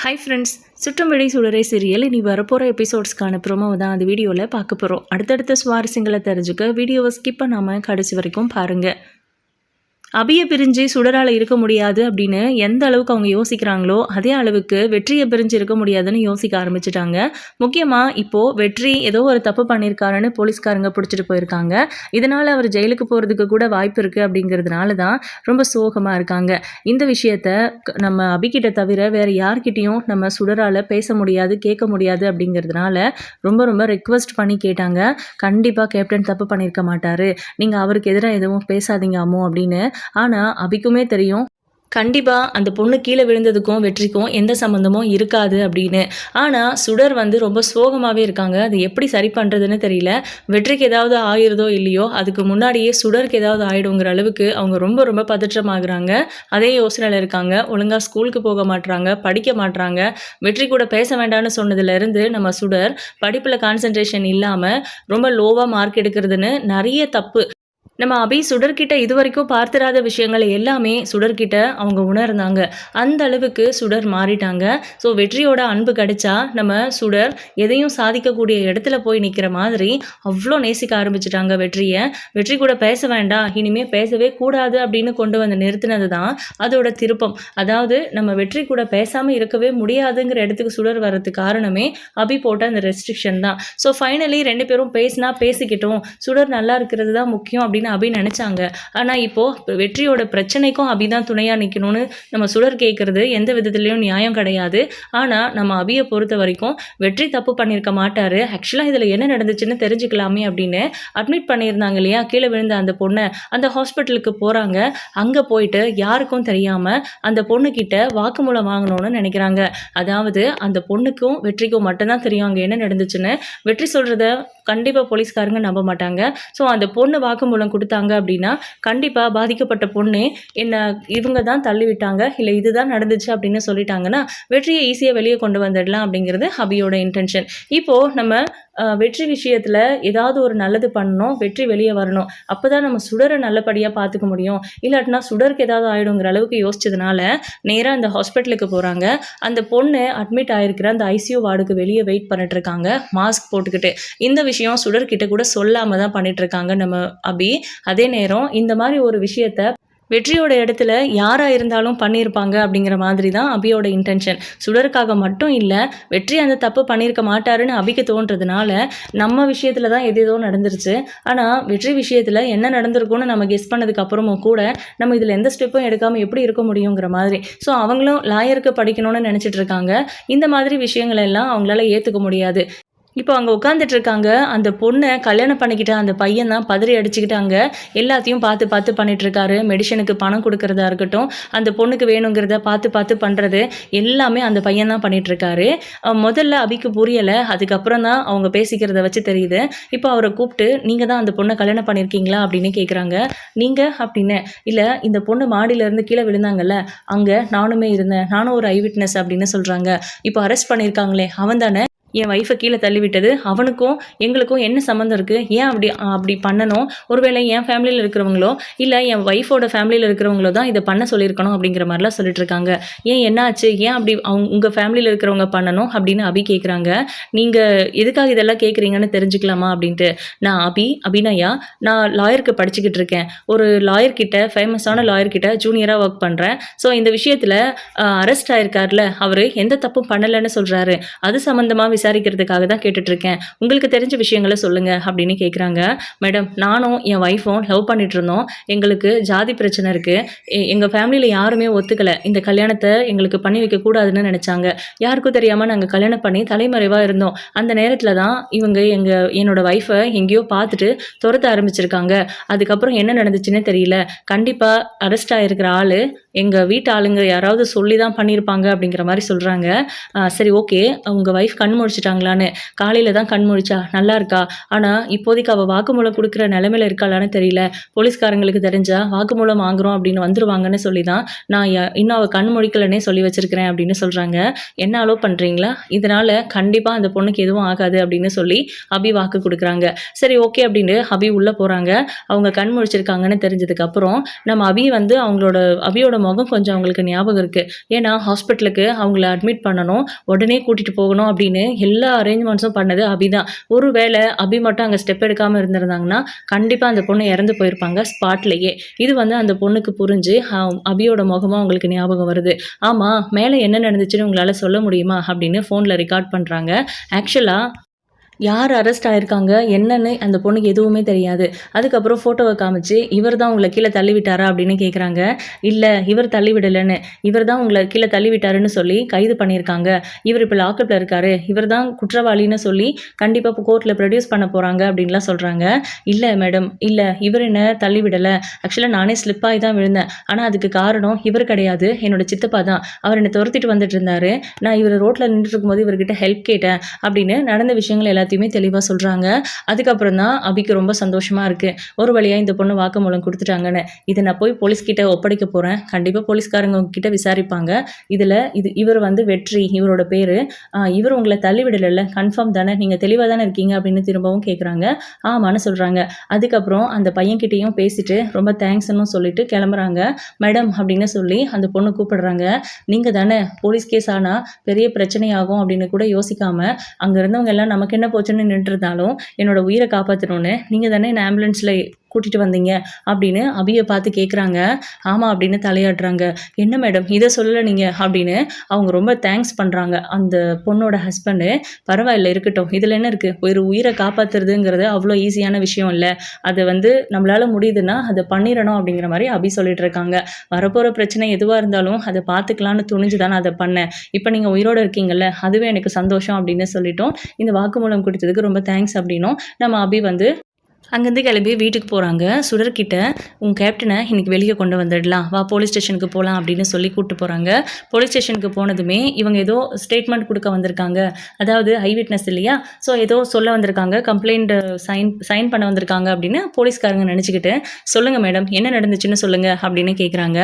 Hi friends, சுற்றம்படி சுடரை serial இனி வரப்போகிற எபிசோட்ஸ்க்கான ப்ரோமோவை தான் அந்த வீடியோவில் பார்க்க போகிறோம். அடுத்தடுத்த சுவாரஸ்யங்களை தெரிஞ்சுக்க வீடியோவை ஸ்கிப் பண்ணாமல் கடைசி வரைக்கும் பாருங்கள். அபியை பிரிஞ்சு சுடரால் இருக்க முடியாது அப்படின்னு எந்த அளவுக்கு அவங்க யோசிக்கிறாங்களோ அதே அளவுக்கு வெற்றியை பிரிஞ்சு இருக்க முடியாதுன்னு யோசிக்க ஆரம்பிச்சிட்டாங்க. முக்கியமாக இப்போது வெற்றி ஏதோ ஒரு தப்பு பண்ணியிருக்காருன்னு போலீஸ்காரங்க பிடிச்சிட்டு போயிருக்காங்க. இதனால் அவர் ஜெயிலுக்கு போகிறதுக்கு கூட வாய்ப்பு இருக்குது அப்படிங்கிறதுனால தான் ரொம்ப சோகமாக இருக்காங்க. இந்த விஷயத்த நம்ம அபிகிட்ட தவிர வேறு யார்கிட்டையும் நம்ம சுடரால் பேச முடியாது, கேட்க முடியாது அப்படிங்கிறதுனால ரொம்ப ரொம்ப ரெக்வஸ்ட் பண்ணி கேட்டாங்க. கண்டிப்பாக கேப்டன் தப்பு பண்ணியிருக்க மாட்டார், நீங்கள் அவருக்கு எதிராக எதுவும் பேசாதீங்க அம்மோ அப்படின்னு. ஆனால் அபிக்குமே தெரியும் கண்டிப்பாக அந்த பொண்ணு கீழே விழுந்ததுக்கும் வெற்றிக்கும் எந்த சம்மந்தமும் இருக்காது அப்படின்னு. ஆனால் சுடர் ரொம்ப சோகமாகவே இருக்காங்க. அது எப்படி சரி பண்ணுறதுன்னு தெரியல. வெற்றிக்கு ஏதாவது ஆயிருதோ இல்லையோ, அதுக்கு முன்னாடியே சுடருக்கு ஏதாவது ஆகிடுங்கிற அளவுக்கு அவங்க ரொம்ப ரொம்ப பதற்றமாகறாங்க. அதே யோசனையில் இருக்காங்க. ஒழுங்காக ஸ்கூலுக்கு போக மாட்றாங்க, படிக்க மாட்றாங்க. வெற்றி கூட பேச வேண்டாம்னு சொன்னதுலேருந்து நம்ம சுடர் படிப்பில் கான்சன்ட்ரேஷன் இல்லாமல் ரொம்ப லோவாக மார்க் எடுக்கிறதுன்னு நிறைய தப்பு நம்ம அபி சுடர்கிட்ட இது வரைக்கும் பார்த்திராத விஷயங்கள் எல்லாமே சுடர்கிட்ட அவங்க உணர்ந்தாங்க. அந்த அளவுக்கு சுடர் மாறிட்டாங்க. ஸோ வெற்றியோட அன்பு கிடைச்சா நம்ம சுடர் எதையும் சாதிக்கக்கூடிய இடத்துல போய் நிற்கிற மாதிரி அவ்வளோ நேசிக்க ஆரம்பிச்சிட்டாங்க வெற்றியை. வெற்றி கூட பேச வேண்டாம், இனிமேல் பேசவே கூடாது அப்படின்னு கொண்டு வந்து நிறுத்தினது தான் அதோட திருப்பம். அதாவது நம்ம வெற்றி கூட பேசாமல் இருக்கவே முடியாதுங்கிற இடத்துக்கு சுடர் வர்றதுக்கு காரணமே அபி போட்ட அந்த ரெஸ்ட்ரிக்ஷன் தான். ஸோ ஃபைனலி ரெண்டு பேரும் பேசிக்கிட்டோம், சுடர் நல்லா இருக்கிறது தான் முக்கியம் அப்படின்னு அபி நினைச்சாங்க. ஆனால் இப்போ வெற்றியோட பிரச்சனைக்கும் அபி தான் துணையாக நிற்கணும்னு நம்ம சுடர் கேட்கறது எந்த விதத்துலையும் நியாயம் கிடையாது. ஆனால் நம்ம அபியை பொறுத்த வரைக்கும் வெற்றி தப்பு பண்ணியிருக்க மாட்டார். ஆக்சுவலாக இதில் என்ன நடந்துச்சுன்னு தெரிஞ்சுக்கலாமே அப்படின்னு அட்மிட் பண்ணியிருந்தாங்க இல்லையா, கீழே விழுந்த அந்த பொண்ணை. அந்த ஹாஸ்பிட்டலுக்கு போகிறாங்க. அங்கே போயிட்டு யாருக்கும் தெரியாமல் அந்த பொண்ணுக்கிட்ட வாக்குமூலம் வாங்கணும்னு நினைக்கிறாங்க. அதாவது அந்த பொண்ணுக்கும் வெற்றிக்கும் மட்டும்தான் தெரியும் அங்கே என்ன நடந்துச்சுன்னு. வெற்றி சொல்கிறத கண்டிப்பாக போலீஸ்காரங்க நம்ப மாட்டாங்க. ஸோ அந்த பொண்ணு வாக்குமூலம் கொடுத்தாங்க அப்படின்னா கண்டிப்பாக பாதிக்கப்பட்ட பொண்ணே என்ன இவங்க தான் தள்ளிவிட்டாங்க, இல்லை இதுதான் நடந்துச்சு அப்படின்னு சொல்லிட்டாங்கன்னா வெற்றியை ஈஸியாக வெளியே கொண்டு வந்துடலாம் அப்படிங்கிறது அபியோட இன்டென்ஷன். இப்போது நம்ம வெற்றி விஷயத்தில் ஏதாவது ஒரு நல்லது பண்ணணும், வெற்றி வெளியே வரணும். அப்போ தான் நம்ம சுடரை நல்லபடியாக பார்த்துக்க முடியும். இல்லாட்டினா சுடருக்கு ஏதாவது ஆகிடுங்கிற அளவுக்கு யோசிச்சதுனால நேராக அந்த ஹாஸ்பிட்டலுக்கு போகிறாங்க. அந்த பொண்ணு அட்மிட் ஆகிருக்கிற அந்த ஐசியூ வார்டுக்கு வெளியே வெயிட் பண்ணிட்டு இருக்காங்க மாஸ்க் போட்டுக்கிட்டு. இந்த விஷயம் சுடர்கிட்ட கூட சொல்லாமல் தான் பண்ணிகிட்ருக்காங்க நம்ம அபி. அதே நேரம் இந்த மாதிரி ஒரு விஷயத்த வெற்றியோட இடத்துல யாராக இருந்தாலும் பண்ணியிருப்பாங்க அப்படிங்கிற மாதிரி தான் அபியோட இன்டென்ஷன். சுடருக்காக மட்டும் இல்லை, வெற்றி அந்த தப்பு பண்ணியிருக்க மாட்டாருன்னு அபிக்கு தோன்றதுனால நம்ம விஷயத்தில் தான் எதேதோ நடந்துருச்சு. ஆனால் வெற்றி விஷயத்தில் என்ன நடந்திருக்கும்னு நம்ம கெஸ் பண்ணதுக்கு அப்புறமும் கூட நம்ம இதில் எந்த ஸ்டெப்பும் எடுக்காமல் எப்படி இருக்க முடியுங்கிற மாதிரி. ஸோ அவங்களும் லாயருக்கு படிக்கணும்னு நினச்சிட்டு இருக்காங்க. இந்த மாதிரி விஷயங்கள் எல்லாம் அவங்களால ஏற்றுக்க முடியாது. இப்போ அங்கே உட்காந்துட்டு இருக்காங்க. அந்த பொண்ணை கல்யாணம் பண்ணிக்கிட்ட அந்த பையன் தான் பதறி அடிச்சுக்கிட்டாங்க. எல்லாத்தையும் பார்த்து பண்ணிகிட்ருக்காரு. மெடிசனுக்கு பணம் கொடுக்கறதா இருக்கட்டும், அந்த பொண்ணுக்கு வேணுங்கிறத பார்த்து பண்ணுறது எல்லாமே அந்த பையன் தான் பண்ணிகிட்ருக்காரு. முதல்ல அபிக்கு புரியலை, அதுக்கப்புறம் தான் அவங்க பேசிக்கிறத வச்சு தெரியுது. இப்போ அவரை கூப்பிட்டு நீங்கள் தான் அந்த பொண்ணை கல்யாணம் பண்ணியிருக்கீங்களா அப்படின்னு கேட்குறாங்க. நீங்கள் அப்படின்னு இல்லை, இந்த பொண்ணு மாடியிலேருந்து கீழே விழுந்தாங்கல்ல, அங்கே நானுமே இருந்தேன், நானும் ஒரு ஐ விட்னஸ் அப்படின்னு சொல்கிறாங்க. இப்போ அரெஸ்ட் பண்ணியிருக்காங்களே அவன் தானே என் ஒய்ஃபை கீழே தள்ளி விட்டது, அவனுக்கும் எங்களுக்கும் என்ன சம்மந்தம் இருக்குது, ஏன் அப்படி பண்ணணும், ஒருவேளை என் ஃபேமிலியில் இருக்கிறவங்களோ இல்லை என் ஒய்ஃபோட ஃபேமிலியில் இருக்கிறவங்களோ தான் இதை பண்ண சொல்லியிருக்கணும் அப்படிங்கிற மாதிரிலாம் சொல்லிட்டு இருக்காங்க. ஏன் என்னாச்சு, ஏன் அப்படி உங்கள் ஃபேமிலியில் இருக்கிறவங்க பண்ணணும் அப்படின்னு அபி கேட்குறாங்க. நீங்கள் எதுக்காக இதெல்லாம் கேட்குறீங்கன்னு தெரிஞ்சுக்கலாமா அப்படின்ட்டு. நான் அபிநயா, நான் லாயருக்கு படிச்சுக்கிட்டு இருக்கேன். ஒரு லாயர்கிட்ட, ஃபேமஸான லாயர்கிட்ட ஜூனியராக ஒர்க் பண்ணுறேன். ஸோ இந்த விஷயத்தில் அரெஸ்ட் ஆயிருக்கார்ல, அவர் எந்த தப்பும் பண்ணலைன்னு சொல்கிறாரு. அது சம்மந்தமாக விசாரிக்கிறதுக்காக தான் கேட்டுட்ருக்கேன். உங்களுக்கு தெரிஞ்ச விஷயங்களை சொல்லுங்கள் அப்படின்னு கேட்குறாங்க. மேடம், நானும் என் ஒய்ஃபும் லவ் பண்ணிட்டு இருந்தோம். எங்களுக்கு ஜாதி பிரச்சனை இருக்குது. எங்கள் ஃபேமிலியில் யாருமே ஒத்துக்கலை. இந்த கல்யாணத்தை எங்களுக்கு பண்ணி வைக்கக்கூடாதுன்னு நினச்சாங்க. யாருக்கும் தெரியாமல் நாங்கள் கல்யாணம் பண்ணி தலைமறைவாக இருந்தோம். அந்த நேரத்தில் தான் இவங்க என்னோட ஒய்ஃபை எங்கேயோ பார்த்துட்டு துரத்த ஆரம்பிச்சிருக்காங்க. அதுக்கப்புறம் என்ன நடந்துச்சுன்னே தெரியல. கண்டிப்பாக அரெஸ்ட் ஆகிருக்கிற ஆள் எங்கள் வீட்டு ஆளுங்க யாராவது சொல்லி தான் பண்ணியிருப்பாங்க அப்படிங்கிற மாதிரி சொல்கிறாங்க. சரி, ஓகே, உங்கள் ஒய்ஃப் கண் முடிச்சிட்டாங்களான்னு. காலையில் தான் கண் முடிச்சா, நல்லா இருக்கா. ஆனால் இப்போதைக்கு அவள் வாக்குமூலம் கொடுக்குற நிலைமையில் இருக்காளான்னு தெரியல. போலீஸ்காரங்களுக்கு தெரிஞ்சா வாக்குமூலம் வாங்குறோம் அப்படின்னு வந்துருவாங்கன்னு சொல்லி தான் நான் இன்னும் அவள் கண் முடிக்கலன்னே சொல்லி வச்சிருக்கிறேன் அப்படின்னு சொல்கிறாங்க. என்ன அலோவ் பண்ணுறீங்களா, இதனால் கண்டிப்பாக அந்த பொண்ணுக்கு எதுவும் ஆகாது அப்படின்னு சொல்லி அபி வாக்கு கொடுக்குறாங்க. சரி, ஓகே அப்படின்னு அபி உள்ளே போகிறாங்க. அவங்க கண் முடிச்சிருக்காங்கன்னு தெரிஞ்சதுக்கப்புறம் நம்ம அபியோட முகம் கொஞ்சம் அவங்களுக்கு ஞாபகம் இருக்குது. ஏன்னா ஹாஸ்பிட்டலுக்கு அவங்கள அட்மிட் பண்ணணும், உடனே கூட்டிகிட்டு போகணும் அப்படின்னு எல்லா அரேஞ்ச்மெண்ட்ஸும் பண்ணது அபி தான். ஒரு வேளை அபி மட்டும் அங்கே ஸ்டெப் எடுக்காமல் இருந்திருந்தாங்கன்னா கண்டிப்பாக அந்த பொண்ணு இறந்து போயிருப்பாங்க ஸ்பாட்லேயே. இது வந்து அந்த பொண்ணுக்கு புரிஞ்சு அபியோட முகமாக அவங்களுக்கு ஞாபகம் வருது. ஆமாம், மேலே என்ன நடந்துச்சுன்னு உங்களால் சொல்ல முடியுமா அப்படின்னு ஃபோனில் ரெக்கார்ட் பண்ணுறாங்க. ஆக்சுவலாக யார் அரெஸ்ட் ஆயிருக்காங்க என்னன்னு அந்த பொண்ணுக்கு எதுவுமே தெரியாது. அதுக்கப்புறம் ஃபோட்டோவை காமிச்சு இவர் தான் உங்களை கீழே தள்ளி விட்டாரா அப்படின்னு கேட்குறாங்க. இல்லை, இவர் தள்ளி விடலைன்னு, இவர் தான் உங்களை கீழே தள்ளி விட்டாருன்னு சொல்லி கைது பண்ணியிருக்காங்க. இவர் இப்போ லாக்கப்பில் இருக்காரு, இவர் தான் குற்றவாளின்னு சொல்லி கண்டிப்பாக இப்போ கோர்ட்டில் ப்ரொடியூஸ் பண்ண போகிறாங்க அப்படின்லாம் சொல்கிறாங்க. இல்லை மேடம், இல்லை, இவர் என்ன தள்ளி விடலை. ஆக்சுவலாக நானே ஸ்லிப்பாகி தான் விழுந்தேன். ஆனால் அதுக்கு காரணம் இவர் கிடையாது, என்னோட சித்தப்பா தான். அவர் என்னை துரத்திட்டு வந்துட்டு இருந்தார். நான் இவர் ரோட்டில் நின்றுட்டு இருக்கும்போது இவர்கிட்ட ஹெல்ப் கேட்டேன் அப்படின்னு நடந்த விஷயங்கள் எல்லாத்தையுமே தெளிவாக சொல்கிறாங்க. அதுக்கப்புறம் தான் அபிக்கு ரொம்ப சந்தோஷமாக இருக்குது. ஒரு வழியாக இந்த பொண்ணு வாக்குமூலம் கொடுத்துட்டாங்கன்னு. இதை நான் போய் போலீஸ்கிட்ட ஒப்படைக்க போகிறேன். கண்டிப்பாக போலீஸ்காரங்க கிட்ட விசாரிப்பாங்க. இவர் வந்து வெற்றி, இவரோட பேர். இவர் உங்களை தள்ளி விடலைல்ல, கன்ஃபார்ம் தானே, நீங்கள் தெளிவாக தானே இருக்கீங்க அப்படின்னு திரும்பவும் கேட்குறாங்க. ஆமான்னு சொல்கிறாங்க. அதுக்கப்புறம் அந்த பையன்கிட்டையும் பேசிட்டு ரொம்ப தேங்க்ஸ்ன்னு சொல்லிட்டு கிளம்புறாங்க. மேடம் அப்படின்னு சொல்லி அந்த பொண்ணு கூப்பிடுறாங்க. நீங்கள் தானே போலீஸ் கேஸ் ஆனால் பெரிய பிரச்சனையாகும் அப்படின்னு கூட யோசிக்காமல் அங்கே இருந்தவங்க எல்லாம் நமக்கு என்ன போச்சுன்னு நின்றுருந்தாலும் என்னோட உயிரை காப்பாற்றணும்னு நீங்கள் தானே என்ன ஆம்புலன்ஸில் கூட்டிகிட்டு வந்தீங்க அப்படின்னு அபியை பார்த்து கேட்குறாங்க. ஆமாம் அப்படின்னு தலையாடுறாங்க. என்ன மேடம் இதை சொல்லலை நீங்கள் அப்படின்னு அவங்க ரொம்ப தேங்க்ஸ் பண்ணுறாங்க. அந்த பொண்ணோட ஹஸ்பண்டு பரவாயில்ல இருக்கட்டும், இதில் என்ன இருக்குது, ஒரு உயிரை காப்பாற்றுறதுங்கிறது அவ்வளோ ஈஸியான விஷயம் இல்லை, அதை வந்து நம்மளால் முடியுதுன்னா அதை பண்ணிடணும் அப்படிங்கிற மாதிரி அபி சொல்லிட்டு இருக்காங்க. வரப்போகிற பிரச்சனை எதுவாக இருந்தாலும் அதை பார்த்துக்கலான்னு துணிஞ்சு தானே அதை பண்ணேன். இப்போ நீங்கள் உயிரோடு இருக்கீங்கல்ல, அதுவே எனக்கு சந்தோஷம் அப்படின்னு சொல்லிட்டோம். இந்த வாக்குமூலம் கொடுத்ததுக்கு ரொம்ப தேங்க்ஸ் அப்படின்னும் நம்ம அபி வந்து அங்கேருந்து கிளம்பி வீட்டுக்கு போகிறாங்க. சுடர்கிட்ட உங்கள் கேப்டனை இன்றைக்கி வெளியே கொண்டு வந்துடலாம், வா போலீஸ் ஸ்டேஷனுக்கு போகலாம் அப்படின்னு சொல்லி கூப்பிட்டு போகிறாங்க. போலீஸ் ஸ்டேஷனுக்கு போனதுமே இவங்க ஏதோ ஸ்டேட்மெண்ட் கொடுக்க வந்திருக்காங்க. அதாவது ஐ விட்னஸ் இல்லையா, ஸோ ஏதோ சொல்ல வந்திருக்காங்க, கம்ப்ளைண்ட் சைன் பண்ண வந்திருக்காங்க அப்படின்னு போலீஸ்காரங்க நினச்சிக்கிட்டு சொல்லுங்கள் மேடம் என்ன நடந்துச்சுன்னு சொல்லுங்கள் அப்படின்னு கேட்குறாங்க.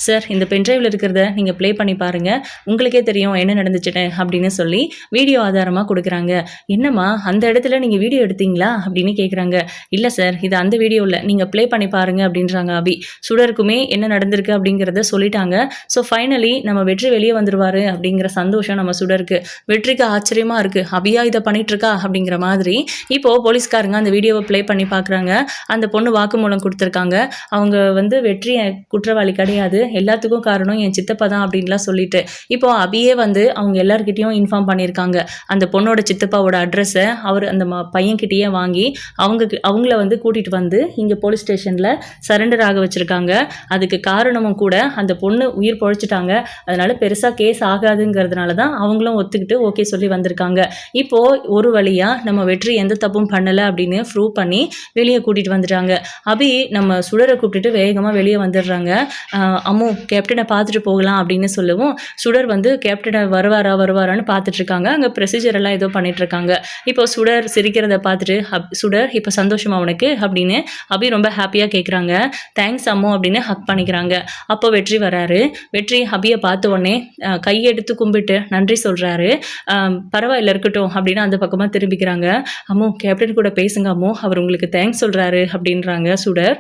சார், இந்த பென்ட்ரைவில் இருக்கிறத நீங்கள் ப்ளே பண்ணி பாருங்கள், உங்களுக்கே தெரியும் என்ன நடந்துச்சுன்னு அப்படின்னு சொல்லி வீடியோ ஆதாரமாக கொடுக்குறாங்க. என்னம்மா அந்த இடத்துல நீங்கள் வீடியோ எடுத்தீங்களா அப்படின்னு கேட்குறாங்க. இல்லை சார், இது அந்த வீடியோவில் நீங்கள் ப்ளே பண்ணி பாருங்கள் அப்படின்றாங்க அபி. சுடருக்குமே என்ன நடந்திருக்கு அப்படிங்கிறத சொல்லிட்டாங்க. ஸோ ஃபைனலி நம்ம வெற்றி வெளியே வந்துடுவார் அப்படிங்கிற சந்தோஷம் நம்ம சுடருக்கு. வெற்றிக்கு ஆச்சரியமாக இருக்குது, அபியா இதை பண்ணிகிட்ருக்கா அப்படிங்கிற மாதிரி. இப்போது போலீஸ்காரங்க அந்த வீடியோவை ப்ளே பண்ணி பார்க்குறாங்க. அந்த பொண்ணு வாக்குமூலம் கொடுத்துருக்காங்க. அவங்க வந்து வெற்றி குற்றவாளி கிடையாது, எல்லாத்துக்கும் காரணம் என் சித்தப்பா தான் அப்படின்லாம் சொல்லிட்டு இப்போது அபியே வந்து அவங்க எல்லாருக்கிட்டையும் இன்ஃபார்ம் பண்ணியிருக்காங்க. அந்த பொண்ணோட சித்தப்பாவோட அட்ரஸை அவர் அந்த பையன்கிட்டயே வாங்கி அவங்கள வந்து கூட்டிகிட்டு வந்து இங்கே போலீஸ் ஸ்டேஷனில் சரண்டர் ஆக வச்சுருக்காங்க. அதுக்கு காரணமும் கூட அந்த பொண்ணு உயிர் பொழைச்சிட்டாங்க, அதனால் பெருசாக கேஸ் ஆகாதுங்கிறதுனால தான் அவங்களும் ஒத்துக்கிட்டு ஓகே சொல்லி வந்திருக்காங்க. இப்போது ஒரு வழியாக நம்ம வெற்றி எந்த தப்பும் பண்ணலை அப்படின்னு ப்ரூவ் பண்ணி வெளியே கூட்டிகிட்டு வந்துட்டாங்க. அபி நம்ம சுடரை கூப்பிட்டுட்டு வேகமாக வெளியே வந்துடுறாங்க. அம்மு கேப்டனை பார்த்துட்டு போகலாம் அப்படின்னு சொல்லவும் சுடர் வந்து கேப்டனை வருவாரான்னு பார்த்துட்ருக்காங்க. அங்கே ப்ரொசீஜர் எல்லாம் ஏதோ பண்ணிகிட்ருக்காங்க. இப்போ சுடர் சிரிக்கிறத பார்த்துட்டு சுடர் இப்போ சந்தோஷமா உனக்கு அப்படின்னு அபி ரொம்ப ஹாப்பியாக கேட்குறாங்க. தேங்க்ஸ் அம்மோ அப்படின்னு ஹக் பண்ணிக்கிறாங்க. அப்போ வெற்றி வராரு. வெற்றி அபியை பார்த்த உடனே கையெடுத்து கும்பிட்டு நன்றி சொல்கிறாரு. பரவாயில்ல இருக்கட்டும் அப்படின்னு அந்த பக்கமாக திரும்பிக்கிறாங்க. அம்மோ கேப்டன் கூட பேசுங்க அம்மோ, அவர் உங்களுக்கு தேங்க்ஸ் சொல்கிறாரு அப்படின்றாங்க சுடர்.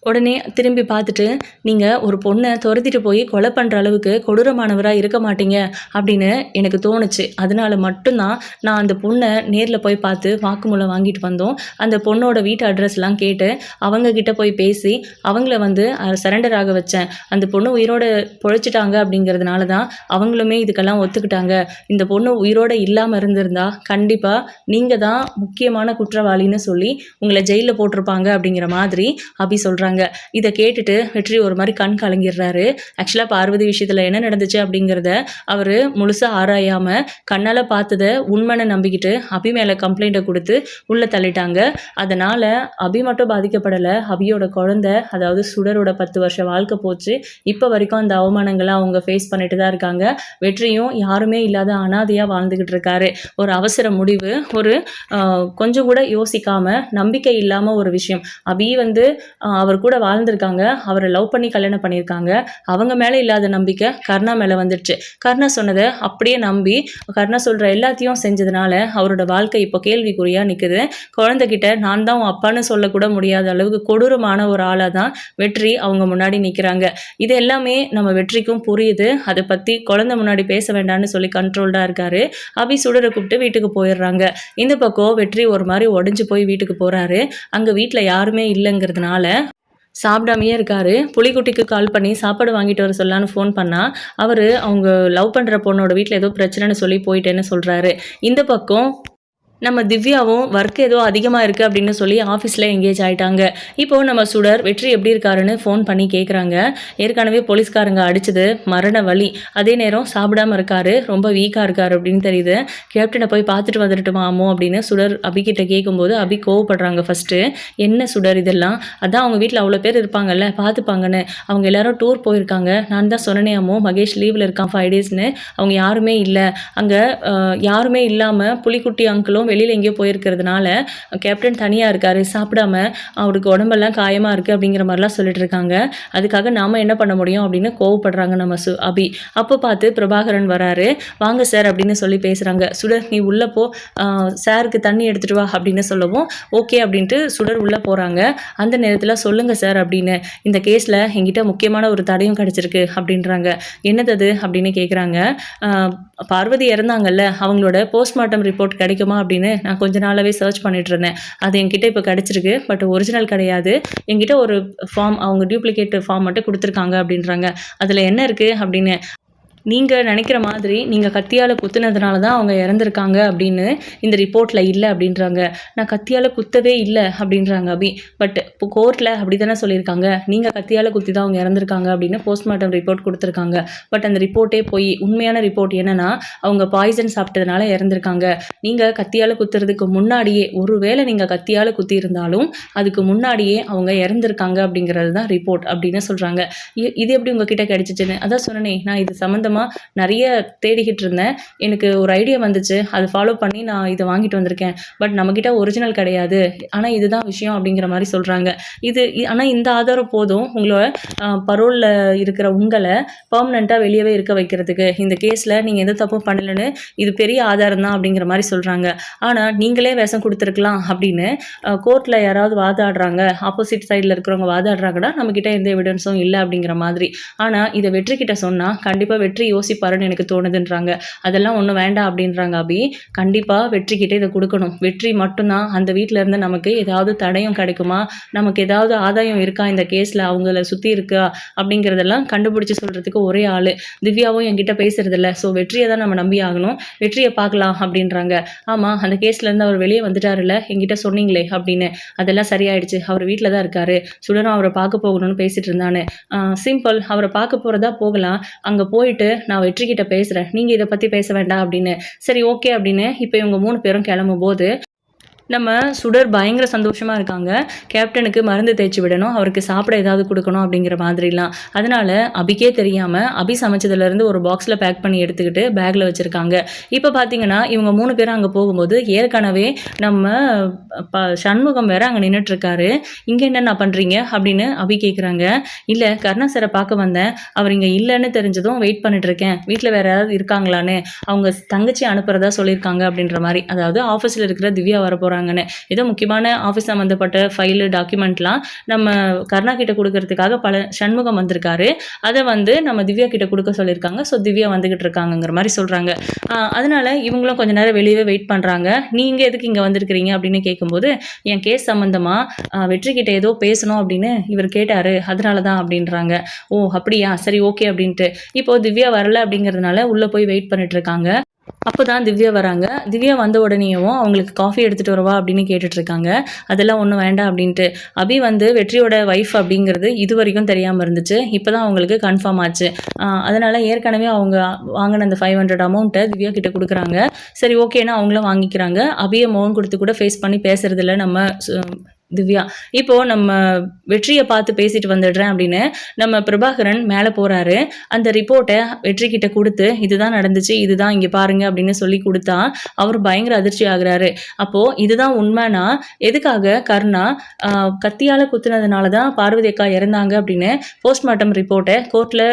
உடனே திரும்பி பார்த்துட்டு நீங்கள் ஒரு பொண்ணை துரத்திட்டு போய் கொலை பண்ணுற அளவுக்கு கொடூரமானவராக இருக்க மாட்டீங்க அப்படின்னு எனக்கு தோணுச்சு. அதனால மட்டும்தான் நான் அந்த பொண்ணை நேரில் போய் பார்த்து வாக்குமூலம் வாங்கிட்டு வந்தோம். அந்த பொண்ணோட வீட்டு அட்ரஸ்லாம் கேட்டு அவங்கக்கிட்ட போய் பேசி அவங்கள வந்து சரண்டர் ஆக வச்சேன். அந்த பொண்ணு உயிரோடு பொழைச்சிட்டாங்க அப்படிங்கிறதுனால தான் அவங்களுமே இதுக்கெல்லாம் ஒத்துக்கிட்டாங்க. இந்த பொண்ணு உயிரோடு இல்லாமல் இருந்திருந்தா கண்டிப்பாக நீங்கள் தான் முக்கியமான குற்றவாளின்னு சொல்லி உங்களை ஜெயிலில் போட்டிருப்பாங்க அப்படிங்கிற மாதிரி அபி சொல்கிறாங்க. இதை கேட்டுட்டு வெற்றி ஒரு மாதிரி கண் கலங்கிடுறாரு. ஆக்சுவலாக பார்வதி விஷயத்தில் என்ன நடந்துச்சு அப்படிங்கிறத அவர் முழுசாக ஆராயாமல் கண்ணால் பார்த்ததை உண்மைன்னு நம்பிக்கிட்டு அபி மேலே கம்ப்ளைண்ட்டை கொடுத்து உள்ளே தள்ளிட்டாங்க. அதனால் அபி மட்டும் பாதிக்கப்படலை, அபியோட குழந்தை அதாவது சுடரோட 10 வருஷ வாழ்க்கை போச்சு. இப்போ வரைக்கும் அந்த அவமானங்களை அவங்க ஃபேஸ் பண்ணிட்டு தான் இருக்காங்க. வெற்றியும் யாருமே இல்லாத அனாதையாக வாழ்ந்துக்கிட்டு இருக்காரு. ஒரு அவசர முடிவு, ஒரு கொஞ்சம் கூட யோசிக்காமல் நம்பிக்கை இல்லாமல் ஒரு விஷயம். அபி வந்து அவர் கூட வாழ்ந்திருக்காங்க, அவரை லவ் பண்ணி கல்யாணம் பண்ணியிருக்காங்க. அவங்க மேலே இல்லாத நம்பிக்கை கர்ணா மேலே வந்துடுச்சு. கர்ணா சொன்னதை அப்படியே நம்பி கர்ணா சொல்கிற எல்லாத்தையும் செஞ்சதுனால அவரோட வாழ்க்கை இப்போ கேள்விக்குறியாக நிற்குது. குழந்தைகிட்ட நான் தான் உன் அப்பான்னு சொல்லக்கூட முடியாத அளவுக்கு கொடூரமான ஒரு ஆளாக தான் வெற்றி அவங்க முன்னாடி நிற்கிறாங்க. இது எல்லாமே நம்ம வெற்றிக்கும் புரியுது. அதை பற்றி குழந்தை முன்னாடி பேச வேண்டாம்னு சொல்லி கண்ட்ரோல்டாக இருக்காரு. அபி சுடரை கூப்பிட்டு வீட்டுக்கு போயிடுறாங்க. இந்த பக்கம் வெற்றி ஒரு மாதிரி உடஞ்சி போய் வீட்டுக்கு போகிறாரு. அங்கே வீட்டில் யாருமே இல்லைங்கிறதுனால சாப்பிடாமையே இருக்காரு. புலிக்குட்டிக்கு கால் பண்ணி சாப்பாடு வாங்கிட்டு வர சொல்லலான்னு ஃபோன் பண்ணால் அவர் அவங்க லவ் பண்ணுற பொண்ணோட வீட்டில் ஏதோ பிரச்சனைன்னு சொல்லி போயிட்டேன்னு சொல்கிறாரு. இந்த பக்கம் நம்ம திவ்யாவும் ஒர்க் ஏதோ அதிகமாக இருக்குது அப்படின்னு சொல்லி ஆஃபீஸில் எங்கேஜ் ஆகிட்டாங்க. இப்போது நம்ம சுடர் வெற்றி எப்படி இருக்காருன்னு ஃபோன் பண்ணி கேட்குறாங்க. ஏற்கனவே போலீஸ்காரங்க அடித்தது மரண வலி, அதே நேரம் சாப்பிடாமல் இருக்காரு, ரொம்ப வீக்காக இருக்காரு அப்படின்னு தெரியுது. கேப்டனை போய் பார்த்துட்டு வந்துட்டுமா அம்மோ அப்படின்னு சுடர் அபிகிட்ட கேட்கும்போது அபி கோவப்படுறாங்க. ஃபஸ்ட்டு என்ன சுடர் இதெல்லாம், அதான் அவங்க வீட்டில் அவ்வளோ பேர் இருப்பாங்கல்ல பார்த்துப்பாங்கன்னு, அவங்க எல்லாரும் டூர் போயிருக்காங்க. நான் தான் சொன்னனே அம்மோ மகேஷ் லீவில் இருக்கான் 5 டேஸ்னு, அவங்க யாருமே இல்லை அங்கே. யாருமே இல்லாமல் புலிக்குட்டி அங்கிளும் வெளியில் எங்கேயோ போயிருக்கிறதுனால கேப்டன் தனியாக இருக்கார், சாப்பிடாம அவருக்கு உடம்பெல்லாம் காயமாக இருக்குது அப்படிங்கிற மாதிரிலாம் சொல்லிட்டு இருக்காங்க. அதுக்காக நாம் என்ன பண்ண முடியும் அப்படின்னு கோவப்படுறாங்க நம்ம அபி. அப்போ பார்த்து பிரபாகரன் வராரு. வாங்க சார் அப்படின்னு சொல்லி பேசுகிறாங்க. சுடர் நீ உள்ளே போ, சாருக்கு தண்ணி எடுத்துகிட்டு வா அப்படின்னு சொல்லவும் ஓகே அப்படின்ட்டு சுடர் உள்ளே போகிறாங்க. அந்த நேரத்தில் சொல்லுங்கள் சார் அப்படின்னு, இந்த கேஸில் எங்கிட்ட முக்கியமான ஒரு தடையும் கிடச்சிருக்கு அப்படின்றாங்க. என்னது அது அப்படின்னு கேட்குறாங்க. பார்வதி இறந்தாங்கல்ல, அவங்களோட போஸ்ட்மார்ட்டம் ரிப்போர்ட் கிடைக்குமா அப்படின்னு நான் கொஞ்ச நாளாகவே சர்ச் பண்ணிட்டு இருந்தேன். அது என்கிட்ட இப்போ கிடச்சிருக்கு, பட் ஒரிஜினல் கிடையாது. என்கிட்ட ஒரு ஃபார்ம், அவங்க டூப்ளிகேட் ஃபார்ம் மட்டும் கொடுத்துருக்காங்க அப்படின்றாங்க. அதில் என்ன இருக்குது அப்படின்னு, நீங்கள் நினைக்கிற மாதிரி நீங்கள் கத்தியால் குத்துனதுனால தான் அவங்க இறந்துருக்காங்க அப்படின்னு இந்த ரிப்போர்ட்டில் இல்லை அப்படின்றாங்க. நான் கத்தியால் குத்தவே இல்லை அப்படின்றாங்க அபி. பட் இப்போ கோர்ட்டில் அப்படி தானே சொல்லியிருக்காங்க, நீங்கள் கத்தியால் குத்தி தான் அவங்க இறந்துருக்காங்க அப்படின்னு போஸ்ட்மார்ட்டம் ரிப்போர்ட் கொடுத்துருக்காங்க. பட் அந்த ரிப்போர்ட்டே போய் உண்மையான ரிப்போர்ட் என்னென்னா அவங்க பாய்சன் சாப்பிட்டதுனால இறந்துருக்காங்க. நீங்கள் கத்தியால் குத்துறதுக்கு முன்னாடியே, ஒருவேளை நீங்கள் கத்தியால் குத்தி இருந்தாலும் அதுக்கு முன்னாடியே அவங்க இறந்துருக்காங்க அப்படிங்கிறது தான் ரிப்போர்ட் அப்படின்னு சொல்கிறாங்க. இது எப்படி உங்ககிட்ட கிடைச்சிச்சுன்னு, அதான் சொன்னனே நான் இது சம்மந்தமாக நிறைய தேடிக்கிட்டு இருந்தேன். எனக்கு ஒரு ஐடியா வந்துச்சு, அதை ஃபாலோ பண்ணி நான் இதை வாங்கிட்டு வந்திருக்கேன். பட் நம்மக்கிட்ட ஒரிஜினல் கிடையாது, ஆனால் இதுதான் விஷயம் அப்படிங்கிற மாதிரி சொல்கிறாங்க. ஆனால் இந்த ஆதாரம் போதும் உங்களோட பரோலில் இருக்கிற உங்களை பர்மனெண்ட்டாக வெளியவே இருக்க வைக்கிறதுக்கு. இந்த கேஸில் நீங்கள் எந்த தப்பும் பண்ணலைன்னு இது பெரிய ஆதாரம் தான் அப்படிங்கிற மாதிரி சொல்கிறாங்க. ஆனால் நீங்களே விஷம் கொடுத்துருக்கலாம் அப்படின்னு கோர்ட்டில் யாராவது வாதாடுறாங்க, ஆப்போசிட் சைடில் இருக்கிறவங்க வாதாடுறாங்கன்னா நம்மக்கிட்ட எந்த எவிடன்ஸும் இல்லை அப்படிங்கிற மாதிரி. ஆனால் இதை வெற்றி கிட்ட சொன்னால் கண்டிப்பாக வெற்றி யோசிப்பாருன்னு எனக்கு தோணுதுன்றாங்க. அதெல்லாம் ஒன்றும் வேண்டாம் அப்படின்றாங்க அபி. கண்டிப்பாக வெற்றி கிட்டே இதை கொடுக்கணும். வெற்றி மட்டும்தான் அந்த வீட்டில் இருந்து நமக்கு ஏதாவது தடயம் கிடைக்குமா, நமக்கு ஏதாவது ஆதாயம் இருக்கா இந்த கேஸில், அவங்கள சுற்றி இருக்கா அப்படிங்கிறதெல்லாம் கண்டுபிடிச்சி சொல்கிறதுக்கு ஒரே ஆள். திவ்யாவும் என்கிட்ட பேசுறதில்ல, ஸோ வெற்றியை தான் நம்ம நம்பி ஆகணும், வெற்றியை பார்க்கலாம் அப்படின்றாங்க. ஆமாம், அந்த கேஸ்லேருந்து அவர் வெளியே வந்துட்டாருல்ல, என்கிட்ட சொன்னீங்களே அப்படின்னு, அதெல்லாம் சரியாயிடுச்சு. அவர் வீட்டில் தான் இருக்காரு, சுடனும் அவரை பார்க்க போகணும்னு பேசிட்டு இருந்தானே. சிம்பிள், அவரை பார்க்க போகிறதா போகலாம், அங்கே போயிட்டு நான் வெற்றி கிட்ட பேசுகிறேன், நீங்கள் இதை பற்றி பேச வேண்டாம் அப்படின்னு. சரி ஓகே அப்படின்னு இப்போ இவங்க 3 பேரும் கிளம்பும் போது நம்ம சுடர் பயங்கர சந்தோஷமாக இருக்காங்க. கேப்டனுக்கு மருந்து தேய்ச்சி விடணும், அவருக்கு சாப்பிட ஏதாவது கொடுக்கணும் அப்படிங்கிற மாதிரிலாம். அதனால் அபிக்கே தெரியாமல் அபி சமைச்சதுலேருந்து ஒரு பாக்ஸில் பேக் பண்ணி எடுத்துக்கிட்டு பேக்கில் வச்சுருக்காங்க. இப்போ பார்த்தீங்கன்னா இவங்க 3 பேரும் அங்கே போகும்போது ஏற்கனவே நம்ம சண்முகம் வேறு அங்கே நின்றுட்டுருக்காரு. இங்கே என்னென்ன பண்ணுறீங்க அப்படின்னு அபி கேட்குறாங்க. இல்லை கர்ணா சாரை பார்க்க வந்தேன், அவர் இங்கே இல்லைன்னு தெரிஞ்சதும் வெயிட் பண்ணிட்டுருக்கேன், வீட்டில் வேறு யாராவது இருக்காங்களான்னு, அவங்க தங்கச்சி அனுப்புகிறதா சொல்லியிருக்காங்க அப்படின்ற மாதிரி. அதாவது ஆஃபீஸில் இருக்கிற திவ்யா வரப்போகிறாங்க, ஏதோ முக்கியமான ஆஃபீஸ் சம்மந்தப்பட்ட ஃபைலு டாக்குமெண்ட்லாம் நம்ம கர்ணா கிட்ட கொடுக்கறதுக்காக சண்முகம் வந்திருக்காரு. அதை நம்ம திவ்யா கிட்ட கொடுக்க சொல்லியிருக்காங்க. ஸோ திவ்யா வந்துகிட்டு இருக்காங்கங்கிற மாதிரி சொல்கிறாங்க. அதனால இவங்களும் கொஞ்ச நேரம் வெளியே வெயிட் பண்ணுறாங்க. நீங்கள் எதுக்கு இங்கே வந்திருக்கிறீங்க அப்படின்னு கேட்கும்போது, என் கேஸ் சம்மந்தமாக வெற்றி கிட்ட ஏதோ பேசணும் அப்படின்னு இவர் கேட்டார், அதனால தான் அப்படின்றாங்க. ஓ அப்படியா, சரி ஓகே அப்படின்ட்டு இப்போது திவ்யா வரல அப்படிங்கிறதுனால உள்ளே போய் வெயிட் பண்ணிட்டு இருக்காங்க. அப்போ தான் திவ்யா வராங்க. திவ்யா வந்த உடனேயும் அவங்களுக்கு காஃபி எடுத்துகிட்டு வரவா அப்படின்னு கேட்டுட்ருக்காங்க. அதெல்லாம் ஒன்றும் வேண்டாம் அப்படின்ட்டு. அபி வெற்றியோட ஒய்ஃப் அப்படிங்கிறது இது வரைக்கும் தெரியாமல் இருந்துச்சு, இப்போ தான் அவங்களுக்கு கன்ஃபார்ம் ஆச்சு. அதனால் ஏற்கனவே அவங்க வாங்கின அந்த 500 அமௌண்ட்டை திவ்யா கிட்ட கொடுக்குறாங்க. சரி ஓகேன்னா அவங்களும் வாங்கிக்கிறாங்க. அபியை மோன் கொடுத்து கூட ஃபேஸ் பண்ணி பேசுறதில்ல நம்ம திவ்யா. இப்போ நம்ம வெற்றியை பார்த்து பேசிட்டு வந்துடுறேன் அப்படின்னு நம்ம பிரபாகரன் மேலே போறாரு. அந்த ரிப்போர்ட்டை வெற்றி கிட்ட கொடுத்து இதுதான் நடந்துச்சு, இதுதான் இங்கே பாருங்க அப்படின்னு சொல்லி கொடுத்தா அவர் பயங்கர அதிர்ச்சி ஆகுறாரு. அப்போ இதுதான் உண்மைனா எதுக்காக கருணா கத்தியால குத்துனதுனால தான் பார்வதி அக்கா இறந்தாங்க அப்படின்னு போஸ்ட்மார்ட்டம் ரிப்போர்ட்டை கோர்ட்டில்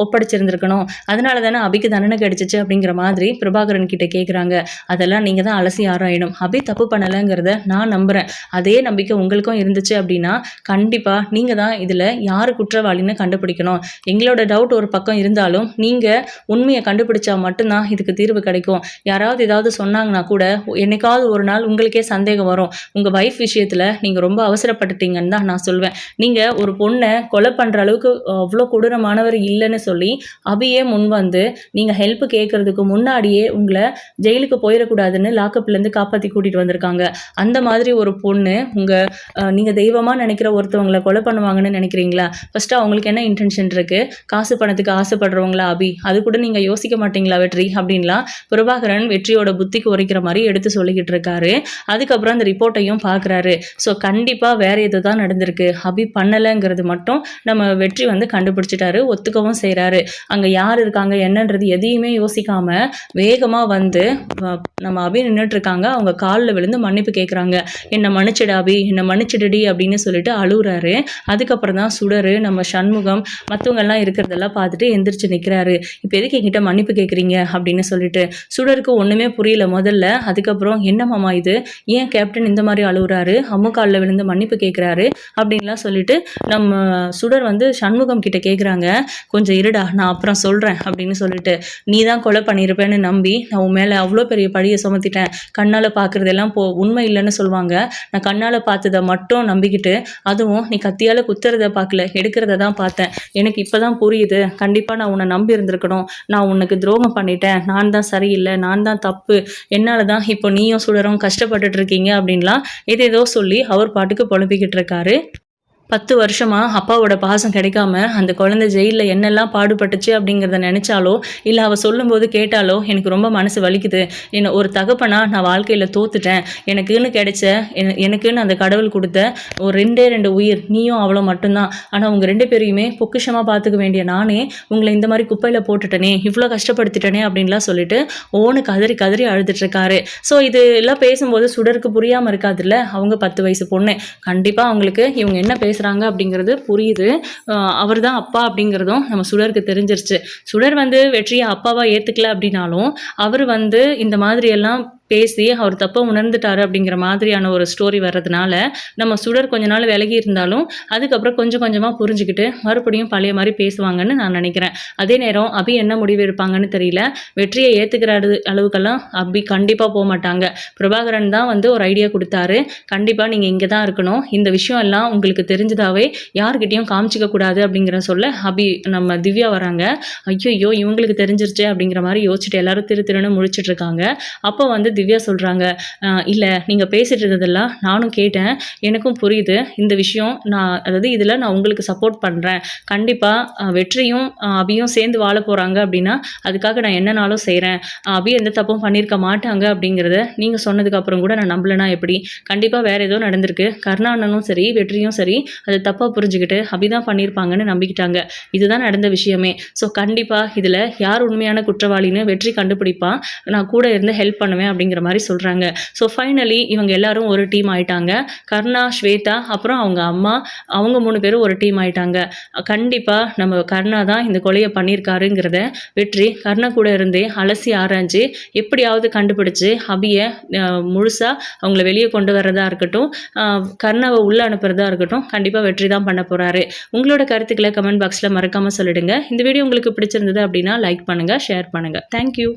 ஒப்படைச்சிருந்திருக்கணும், அதனால தானே அபிக்கு தண்டனை கிடைச்சிச்சு அப்படிங்கிற மாதிரி பிரபாகரன் கிட்ட கேட்குறாங்க. அதெல்லாம் நீங்கள் தான் அலசி ஆராயணும். அபி தப்பு பண்ணலைங்கிறத நான் நம்புகிறேன். அதே நம்பிக்கை உங்களுக்கும் இருந்துச்சு அப்படின்னா கண்டிப்பாக நீங்கள் தான் இதில் யார் குற்றவாளின்னு கண்டுபிடிக்கணும். எங்களோட டவுட் ஒரு பக்கம் இருந்தாலும் நீங்கள் உண்மையை கண்டுபிடிச்சா மட்டும்தான் இதுக்கு தீர்வு கிடைக்கும். யாராவது ஏதாவது சொன்னாங்கன்னா கூட என்னைக்காவது ஒரு நாள் உங்களுக்கே சந்தேகம் வரும். உங்கள் வைஃப் விஷயத்தில் நீங்கள் ரொம்ப அவசரப்பட்டுட்டீங்கன்னு தான் நான் சொல்வேன். நீங்கள் ஒரு பொண்ணை கொலை பண்ணுற அளவுக்கு அவ்வளோ கொடூரமானவர் இல்லைன்னு சொல்லி அபியே முன் வந்து நீங்கள் ஹெல்ப் கேட்கறதுக்கு முன்னாடியே உங்களை ஜெயிலுக்கு போயிடக்கூடாதுன்னு லாக்கப்லேருந்து காப்பாற்றி கூட்டிகிட்டு வந்திருக்காங்க. அந்த மாதிரி ஒரு பொண்ணு நீங்கள் தெய்வமாக நினைக்கிற ஒருத்தவங்களை கொலை பண்ணுவாங்கன்னு நினைக்கிறீங்களா? ஃபஸ்ட்டு அவங்களுக்கு என்ன இன்டென்ஷன் இருக்குது? காசு பணத்துக்கு ஆசைப்படுறவங்களா அபி? அது கூட நீங்கள் யோசிக்க மாட்டீங்களா வெற்றி அப்படின்லாம் பிரபாகரன் வெற்றியோட புத்திக்கு உரைக்கிற மாதிரி எடுத்து சொல்லிக்கிட்டு இருக்காரு. அதுக்கப்புறம் அந்த ரிப்போர்ட்டையும் பார்க்குறாரு. ஸோ கண்டிப்பாக வேற எது தான் நடந்திருக்கு, அபி பண்ணலைங்கிறது மட்டும் நம்ம வெற்றி வந்து கண்டுபிடிச்சிட்டாரு, ஒத்துக்கவும் செய்கிறாரு. அங்கே யார் இருக்காங்க என்னன்றது எதையுமே யோசிக்காம வேகமாக வந்து நம்ம அபி நின்றுட்டு இருக்காங்க. அவங்க காலில் விழுந்து மன்னிப்பு கேட்குறாங்க. என்னை மன்னிச்சிடு அபி, என்னை மன்னிச்சிடுடி அப்படின்னு சொல்லிட்டு அழுகுறாரு. அதுக்கப்புறம் தான் சுடரு, நம்ம சண்முகம், மற்றவங்கெல்லாம் இருக்கிறதெல்லாம் பார்த்துட்டு எந்திரிச்சு நிற்கிறாரு. இப்போ எதுக்கு என்கிட்ட மன்னிப்பு கேட்குறீங்க அப்படின்னு சொல்லிட்டு சுடருக்கு ஒன்றுமே புரியல முதல்ல. அதுக்கப்புறம் என்னம்மாமா இது, ஏன் கேப்டன் இந்த மாதிரி அழுகுறாரு, அம்மு காலில் விழுந்து மன்னிப்பு கேட்குறாரு அப்படின்லாம் சொல்லிட்டு நம்ம சுடர் வந்து சண்முகம் கிட்ட கேட்குறாங்க. கொஞ்சம் இருடா, நான் அப்புறம் சொல்கிறேன் அப்படின்னு சொல்லிட்டு, நீ தான் கொலை பண்ணியிருப்பேன்னு நம்பி நான் உன் மேலே அவ்வளோ பெரிய பழியை சுமத்திட்டேன். கண்ணால் பார்க்குறதெல்லாம் உண்மை இல்லைன்னு சொல்லுவாங்க. நான் கண்ணால் பார்த்ததை மட்டும் நம்பிக்கிட்டு, அதுவும் நீ கத்தியால் குத்துறதை பார்க்கல, எடுக்கிறத தான் பார்த்தேன். எனக்கு இப்போ தான் புரியுது, கண்டிப்பாக நான் உன்னை நம்பி இருந்திருக்கணும். நான் உனக்கு துரோகம் பண்ணிட்டேன், நான் தான் சரியில்லை, நான் தான் தப்பு, என்னால் தான் இப்போ நீயும் சுடரும் கஷ்டப்பட்டுட்டு இருக்கீங்க அப்படின்லாம் ஏதேதோ சொல்லி அவர் பாட்டுக்கு புலம்பிக்கிட்டு இருக்காரு. 10 வருஷமாக அப்பாவோட பாசம் கிடைக்காம அந்த குழந்தை ஜெயிலில் என்னெல்லாம் பாடுபட்டுச்சு அப்படிங்கிறத நினச்சாலோ இல்லை அவள் சொல்லும்போது கேட்டாலோ எனக்கு ரொம்ப மனசு வலிக்குது. என்னை ஒரு தகப்பனாக நான் வாழ்க்கையில் தோத்துட்டேன். எனக்குன்னு அந்த கடவுள் கொடுத்த ஒரு 2 உயிர், நீயும் அவ்வளோ மட்டும்தான். ஆனால் உங்கள் 2 பேரையுமே பொக்கிஷமாக பார்த்துக்க வேண்டிய நானே உங்களை இந்த மாதிரி குப்பையில் போட்டுட்டனே, இவ்வளோ கஷ்டப்படுத்திட்டனே அப்படின்லாம் சொல்லிட்டு ஓனு கதறி கதறி அழுதுட்டுருக்காரு. ஸோ இது எல்லாம் பேசும்போது சுடருக்கு புரியாமல் இருக்காதுல்ல. அவங்க 10 வயசு பொண்ணு, கண்டிப்பாக அவங்களுக்கு இவங்க என்ன பேசுகிறாங்க அப்படிங்கிறது புரியுது. அவர் தான் அப்பா அப்படிங்கிறதும் நம்ம சுடருக்கு தெரிஞ்சிருச்சு. சுடர் வந்து வெற்றியை அப்பாவா ஏற்றுக்கல அப்படின்னாலும் அவர் வந்து இந்த மாதிரி எல்லாம் பேசி அவர் தப்பை உணர்ந்துட்டாரு அப்படிங்கிற மாதிரியான ஒரு ஸ்டோரி வர்றதுனால நம்ம சுடர் கொஞ்ச நாள் விலகி இருந்தாலும் அதுக்கப்புறம் கொஞ்சம் கொஞ்சமாக புரிஞ்சுக்கிட்டு மறுபடியும் பழைய மாதிரி பேசுவாங்கன்னு நான் நினைக்கிறேன். அதே நேரம் அபி என்ன முடிவு எடுப்பாங்கன்னு தெரியல. வெற்றியை ஏற்றுக்கிற அளவுக்கெல்லாம் அபி கண்டிப்பாக போக மாட்டாங்க. பிரபாகரன் தான் வந்து ஒரு ஐடியா கொடுத்தாரு. கண்டிப்பாக நீங்கள் இங்கே தான் இருக்கணும், இந்த விஷயம் எல்லாம் உங்களுக்கு தெரிஞ்சதாவே யார்கிட்டையும் காமிச்சிக்க கூடாது அப்படிங்கிற சொல்ல அபி நம்ம திவ்யா வராங்க. ஐயோ இவங்களுக்கு தெரிஞ்சிருச்சு அப்படிங்கிற மாதிரி யோசிச்சுட்டு எல்லாரும் திருன்னு முழிச்சிட்டு இருக்காங்க. அப்போ வந்து திவ்யா சொல்கிறாங்க, இல்லை நீங்கள் பேசிகிட்டு இருந்ததெல்லாம் நானும் கேட்டேன், எனக்கும் புரியுது இந்த விஷயம். இதில் நான் உங்களுக்கு சப்போர்ட் பண்ணுறேன். கண்டிப்பாக வெற்றியும் அபியும் சேர்ந்து வாழ போகிறாங்க அப்படின்னா அதுக்காக நான் என்னனாலும் செய்கிறேன். அபி எந்த தப்பும் பண்ணியிருக்க மாட்டாங்க அப்படிங்கிறத நீங்கள் சொன்னதுக்கப்புறம் கூட நான் நம்பலைனா எப்படி? கண்டிப்பாக வேறு ஏதோ நடந்திருக்கு. கருணாண்ணனும் சரி வெற்றியும் சரி அது தப்பாக புரிஞ்சுக்கிட்டு அபி தான் பண்ணியிருப்பாங்கன்னு நம்பிக்கிட்டாங்க. இதுதான் நடந்த விஷயமே. ஸோ கண்டிப்பாக இதில் யார் உண்மையான குற்றவாளின்னு வெற்றி கண்டுபிடிப்பான், நான் கூட இருந்து ஹெல்ப் பண்ணுவேன் அப்படிங்கிற மாதிரி சொல்கிறாங்க. ஸோ ஃபைனலி இவங்க எல்லாரும் ஒரு டீம் ஆயிட்டாங்க. கர்ணா, ஸ்வேதா, அப்புறம் அவங்க அம்மா, அவங்க 3 பேரும் ஒரு டீம் ஆயிட்டாங்க. கண்டிப்பாக நம்ம கர்ணா தான் இந்த கொலையை பண்ணியிருக்காருங்கிறத வெற்றி கர்ணா கூட இருந்தே அலசி ஆராய்ஞ்சு எப்படியாவது கண்டுபிடிச்சு அபியை முழுசாக அவங்கள வெளியே கொண்டு வர்றதா இருக்கட்டும், கர்ணாவை உள்ளே அனுப்புறதா இருக்கட்டும், கண்டிப்பாக வெற்றி தான் பண்ண போகிறாரு. உங்களோட கருத்துக்களை கமெண்ட் பாக்ஸில் மறக்காமல் சொல்லிடுங்க. இந்த வீடியோ உங்களுக்கு பிடிச்சிருந்தது அப்படின்னா லைக் பண்ணுங்கள், ஷேர் பண்ணுங்கள். தேங்க்யூ.